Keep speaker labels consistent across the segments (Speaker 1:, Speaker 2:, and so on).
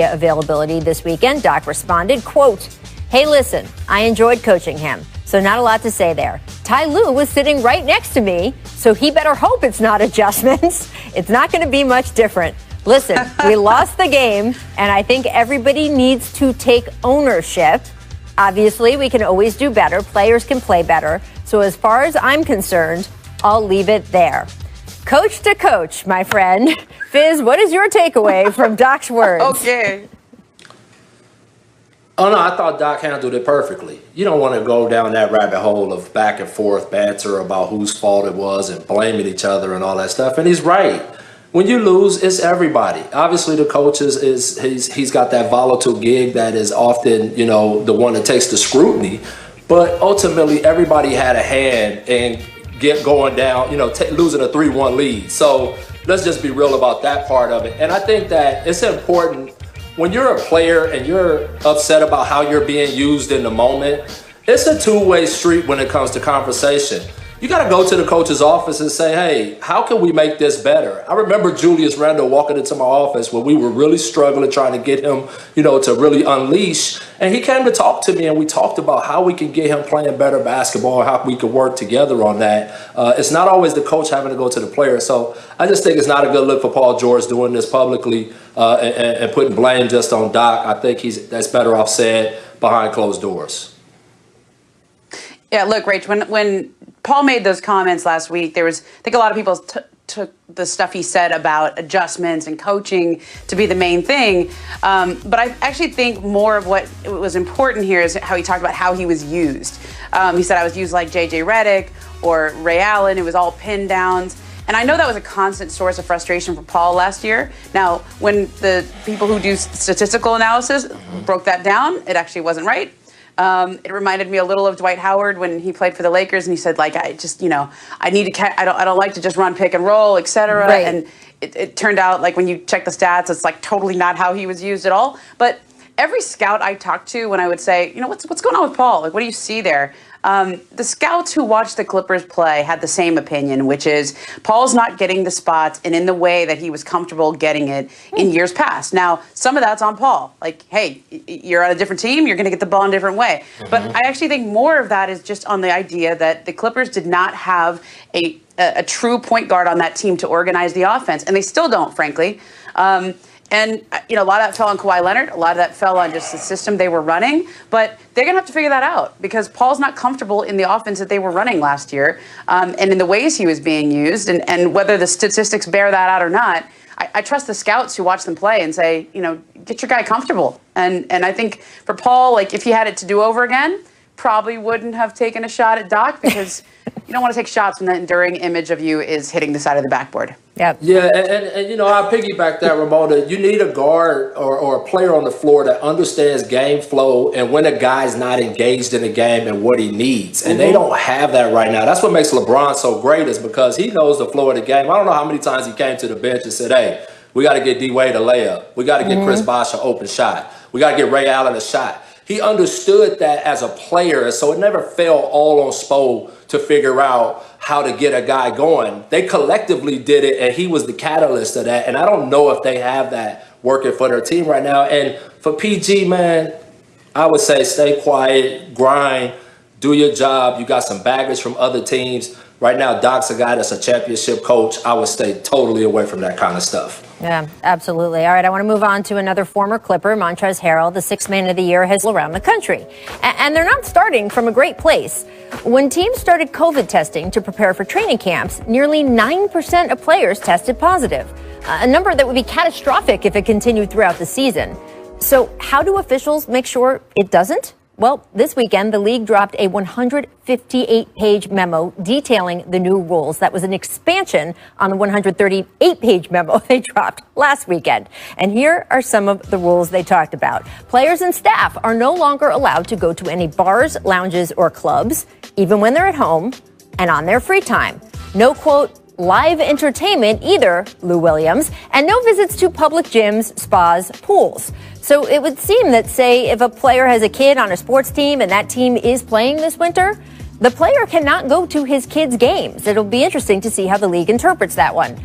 Speaker 1: availability this weekend. Doc responded, quote, "Hey, listen, I enjoyed coaching him, so not a lot to say there. Ty Lue was sitting right next to me, so he better hope it's not adjustments. It's not going to be much different. Listen, we lost the game, and I think everybody needs to take ownership. Obviously, we can always do better. Players can play better. So as far as I'm concerned, I'll leave it there." Coach to coach, my friend. Fizz, what is your takeaway from Doc's words?
Speaker 2: Okay.
Speaker 3: Oh, no, I thought Doc handled it perfectly. You don't want to go down that rabbit hole of back and forth banter about whose fault it was and blaming each other and all that stuff. And he's right. When you lose, it's everybody. Obviously, the coach he's got that volatile gig that is often, the one that takes the scrutiny. But ultimately, everybody had a hand in going down, losing a 3-1 lead. So let's just be real about that part of it. And I think that it's important when you're a player and you're upset about how you're being used in the moment. It's a two-way street when it comes to conversation. You got to go to the coach's office and say, hey, how can we make this better? I remember Julius Randle walking into my office when we were really struggling trying to get him, to really unleash. And he came to talk to me, and we talked about how we can get him playing better basketball and how we could work together on that. It's not always the coach having to go to the player. So I just think it's not a good look for Paul George doing this publicly and putting blame just on Doc. I think that's better off said behind closed doors.
Speaker 2: Yeah, look, Rach, when Paul made those comments last week, I think a lot of people took the stuff he said about adjustments and coaching to be the main thing. But I actually think more of what was important here is how he talked about how he was used. He said, I was used like J.J. Redick or Ray Allen. It was all pin downs. And I know that was a constant source of frustration for Paul last year. Now, when the people who do statistical analysis broke that down, it actually wasn't right. It reminded me a little of Dwight Howard when he played for the Lakers, and he said, I just, I need to, I don't like to just run pick and roll, et cetera.
Speaker 1: Right.
Speaker 2: And it turned out, like, when you check the stats, it's like totally not how he was used at all. But every scout I talked to, when I would say, what's going on with Paul? Like, what do you see there? The scouts who watched the Clippers play had the same opinion, which is Paul's not getting the spots and in the way that he was comfortable getting it in years past. Now, some of that's on Paul. Like, hey, you're on a different team, you're going to get the ball in a different way. Mm-hmm. But I actually think more of that is just on the idea that the Clippers did not have a true point guard on that team to organize the offense, and they still don't, frankly. And, a lot of that fell on Kawhi Leonard. A lot of that fell on just the system they were running. But they're going to have to figure that out because Paul's not comfortable in the offense that they were running last year and in the ways he was being used. And whether the statistics bear that out or not, I trust the scouts who watch them play and say, get your guy comfortable. And I think for Paul, like, if he had it to do over again, probably wouldn't have taken a shot at Doc because you don't want to take shots when the enduring image of you is hitting the side of the backboard.
Speaker 1: Yep.
Speaker 3: Yeah, and I piggyback that, Ramona. You need a guard or a player on the floor that understands game flow and when a guy's not engaged in the game and what he needs. And they don't have that right now. That's what makes LeBron so great is because he knows the flow of the game. I don't know how many times he came to the bench and said, hey, we got to get D-Wade a layup. We got to get Chris Bosh an open shot. We got to get Ray Allen a shot. He understood that as a player, so it never fell all on Spo to figure out how to get a guy going. They collectively did it, and he was the catalyst of that. And I don't know if they have that working for their team right now. And for PG, man, I would say stay quiet, grind, do your job. You got some baggage from other teams. Right now, Doc's a guy that's a championship coach. I would stay totally away from that kind of stuff.
Speaker 1: Yeah, absolutely. All right, I want to move on to another former Clipper, Montrezl Harrell, the sixth man of the year, has around the country. And they're not starting from a great place. When teams started COVID testing to prepare for training camps, nearly 9% of players tested positive, a number that would be catastrophic if it continued throughout the season. So how do officials make sure it doesn't? Well, this weekend, the league dropped a 158-page memo detailing the new rules. That was an expansion on the 138-page memo they dropped last weekend. And here are some of the rules they talked about. Players and staff are no longer allowed to go to any bars, lounges, or clubs, even when they're at home and on their free time. No, quote, live entertainment either, Lou Williams, and no visits to public gyms, spas, pools. So it would seem that, say, if a player has a kid on a sports team and that team is playing this winter, the player cannot go to his kid's games. It'll be interesting to see how the league interprets that one.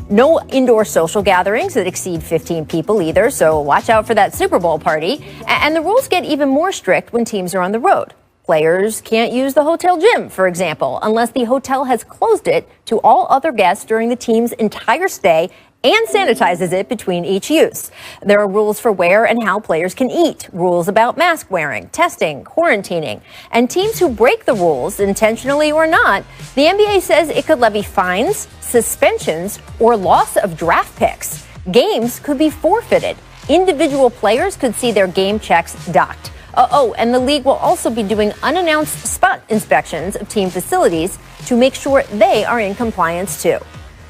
Speaker 1: No indoor social gatherings that exceed 15 people either, so watch out for that Super Bowl party. And the rules get even more strict when teams are on the road. Players can't use the hotel gym, for example, unless the hotel has closed it to all other guests during the team's entire stay and sanitizes it between each use. There are rules for where and how players can eat, rules about mask wearing, testing, quarantining. And teams who break the rules, intentionally or not, the NBA says it could levy fines, suspensions, or loss of draft picks. Games could be forfeited. Individual players could see their game checks docked. And the league will also be doing unannounced spot inspections of team facilities to make sure they are in compliance too.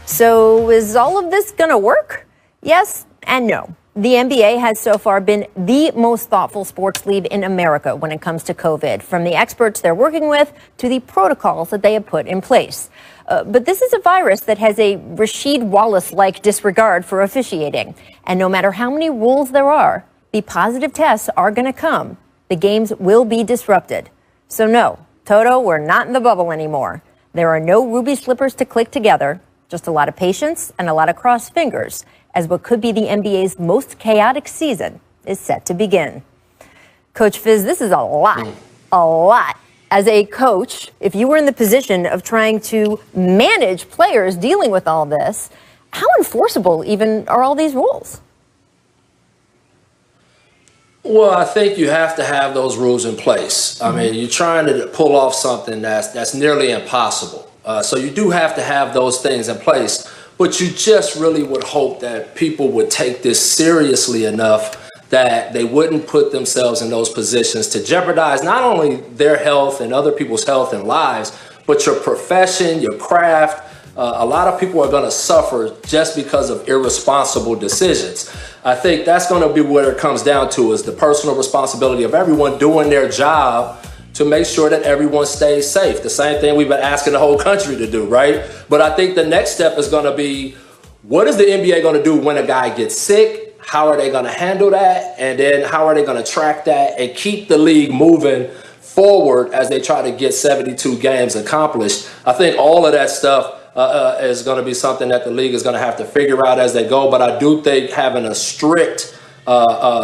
Speaker 1: So is all of this going to work? Yes and no. The NBA has so far been the most thoughtful sports league in America when it comes to COVID, from the experts they're working with to the protocols that they have put in place. But this is a virus that has a Rasheed Wallace-like disregard for officiating. And no matter how many rules there are, the positive tests are going to come. The games will be disrupted. So no, Toto, we're not in the bubble anymore. There are no ruby slippers to click together. Just a lot of patience and a lot of crossed fingers as what could be the NBA's most chaotic season is set to begin. Coach Fizz, this is a lot. As a coach, if you were in the position of trying to manage players dealing with all this, how enforceable even are all these rules?
Speaker 3: Well, I think you have to have those rules in place. I mean, you're trying to pull off something that's nearly impossible. So you do have to have those things in place, but you just really would hope that people would take this seriously enough that they wouldn't put themselves in those positions to jeopardize not only their health and other people's health and lives, but your profession, your craft. A lot of people are going to suffer just because of irresponsible decisions. I think that's going to be what it comes down to, is the personal responsibility of everyone doing their job to make sure that everyone stays safe. The same thing we've been asking the whole country to do, right? But I think the next step is going to be, what is the NBA going to do when a guy gets sick? How are they going to handle that? And then how are they going to track that and keep the league moving forward as they try to get 72 games accomplished? I think all of that stuff is going to be something that the league is going to have to figure out as they go. But I do think having a strict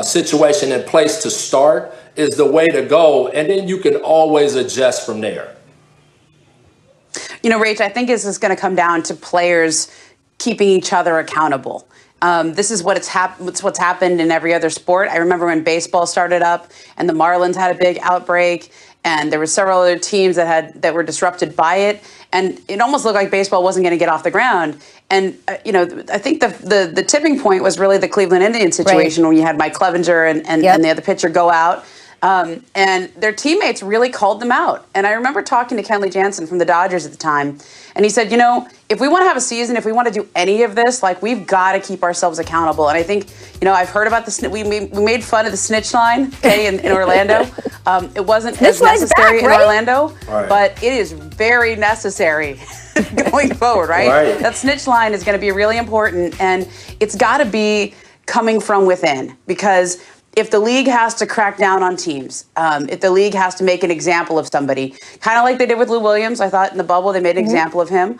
Speaker 3: situation in place to start is the way to go, and then you can always adjust from there.
Speaker 2: You know, Rach, I think this is going to come down to players keeping each other accountable. This is what's happened in every other sport. I remember when baseball started up and the Marlins had a big outbreak, and there were several other teams that were disrupted by it, and it almost looked like baseball wasn't going to get off the ground. And I think the tipping point was really the Cleveland Indians situation, when you had Mike Clevenger and the other pitcher go out. And their teammates really called them out. And I remember talking to Kenley Jansen from the Dodgers at the time, and he said, if we want to have a season, if we want to do any of this, we've got to keep ourselves accountable. And I think, I've heard about we made fun of the snitch line, in Orlando. It wasn't as necessary in Orlando, but it is very necessary going forward, right? That snitch line is going to be really important, and it's got to be coming from within, because if the league has to crack down on teams, if the league has to make an example of somebody, kind of like they did with Lou Williams, I thought in the bubble they made an example of him.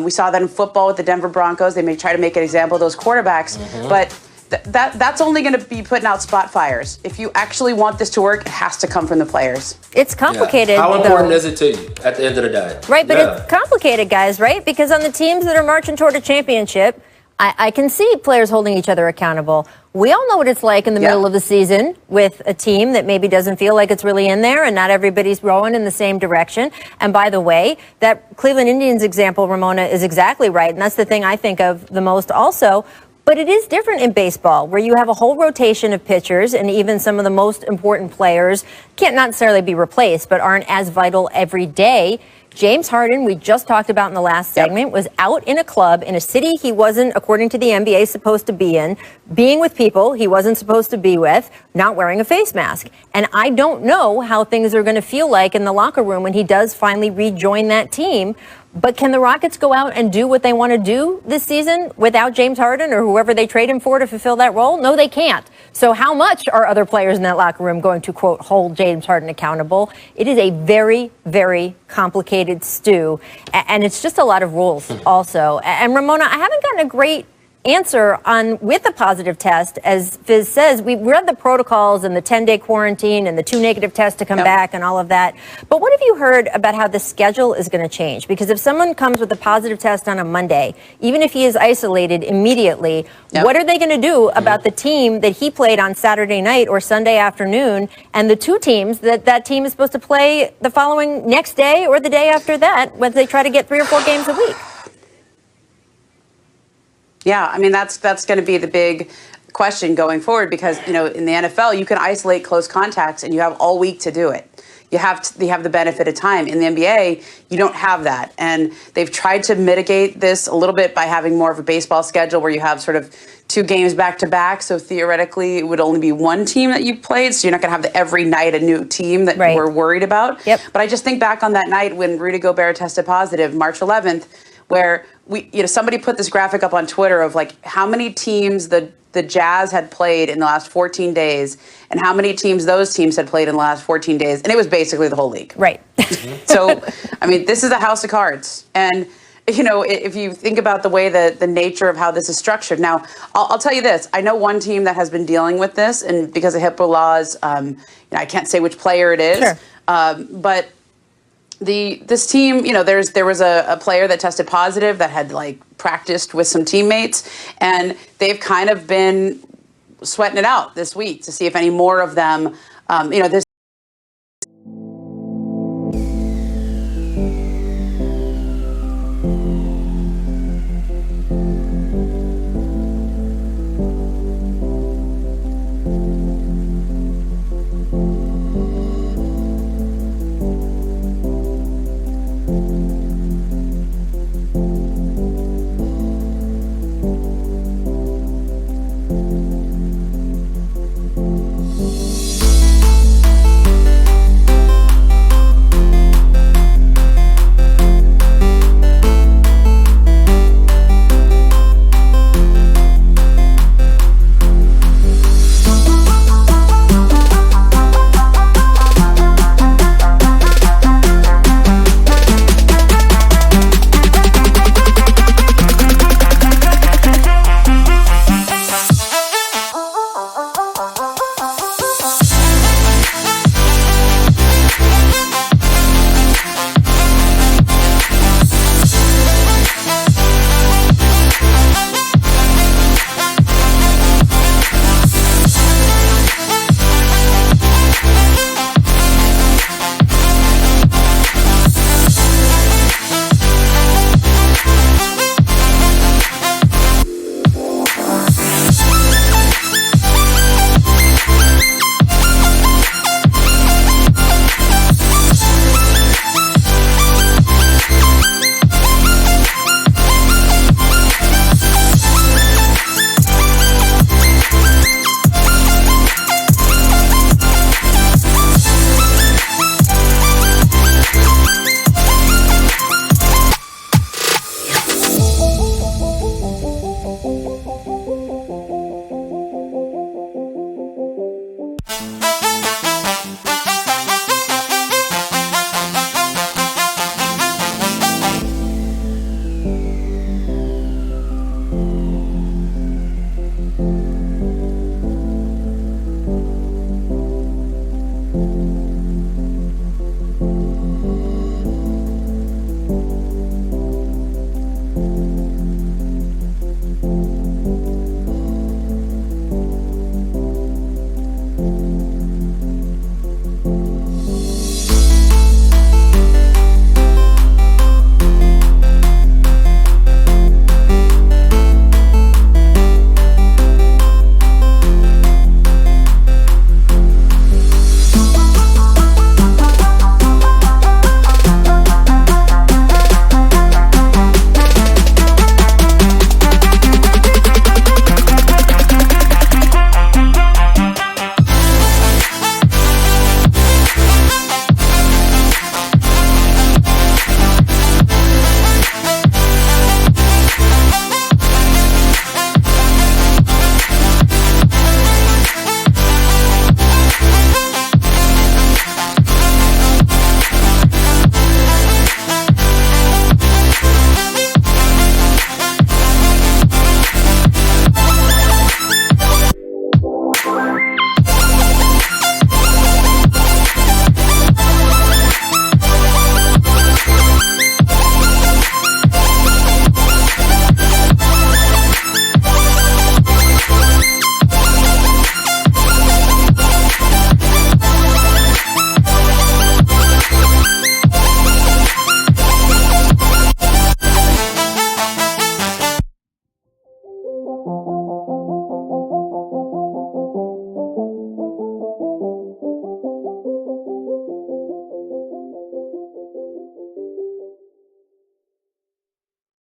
Speaker 2: We saw that in football with the Denver Broncos. They may try to make an example of those quarterbacks, but that's only going to be putting out spot fires. If you actually want this to work, it has to come from the players.
Speaker 1: It's complicated.
Speaker 3: Yeah. How important is it to you at the end of the day?
Speaker 1: Right, but it's complicated, guys, right? Because on the teams that are marching toward a championship, I can see players holding each other accountable. We all know what it's like in the middle of the season with a team that maybe doesn't feel like it's really in there and not everybody's rowing in the same direction. And by the way, that Cleveland Indians example, Ramona, is exactly right. And that's the thing I think of the most also. But it is different in baseball, where you have a whole rotation of pitchers, and even some of the most important players can't necessarily be replaced, but aren't as vital every day. James Harden, we just talked about in the last segment, was out in a club in a city he wasn't, according to the NBA, supposed to be in, being with people he wasn't supposed to be with, not wearing a face mask. And I don't know how things are going to feel like in the locker room when he does finally rejoin that team. But can the Rockets go out and do what they want to do this season without James Harden or whoever they trade him for to fulfill that role? No, they can't. So how much are other players in that locker room going to, quote, hold James Harden accountable? It is a very, very complicated created stew, and it's just a lot of rules also. And Ramona, I haven't gotten a great answer on with a positive test. As Fizz says, we've read the protocols and the 10-day quarantine and the 2 negative tests to come back and all of that. But what have you heard about how the schedule is going to change? Because if someone comes with a positive test on a Monday, even if he is isolated immediately, what are they going to do about the team that he played on Saturday night or Sunday afternoon, and the 2 teams that team is supposed to play the following next day or the day after that when they try to get 3 or 4 games a week?
Speaker 2: Yeah, I mean, that's going to be the big question going forward because, in the NFL, you can isolate close contacts and you have all week to do it. You have the benefit of time. In the NBA, you don't have that. And they've tried to mitigate this a little bit by having more of a baseball schedule where you have sort of 2 games back to back. So theoretically, it would only be 1 team that you played. So you're not going to have every night a new team that we're worried about. But I just think back on that night when Rudy Gobert tested positive, March 11th, where somebody put this graphic up on Twitter of like how many teams the Jazz had played in the last 14 days and how many teams those teams had played in the last 14 days. And it was basically the whole league.
Speaker 1: Right.
Speaker 2: So, I mean, this is a house of cards. And, if you think about the way the nature of how this is structured. Now, I'll tell you this. I know one team that has been dealing with this, and because of HIPAA laws, I can't say which player it is. But this team, there was a player that tested positive that had practiced with some teammates, and they've kind of been sweating it out this week to see if any more of them, this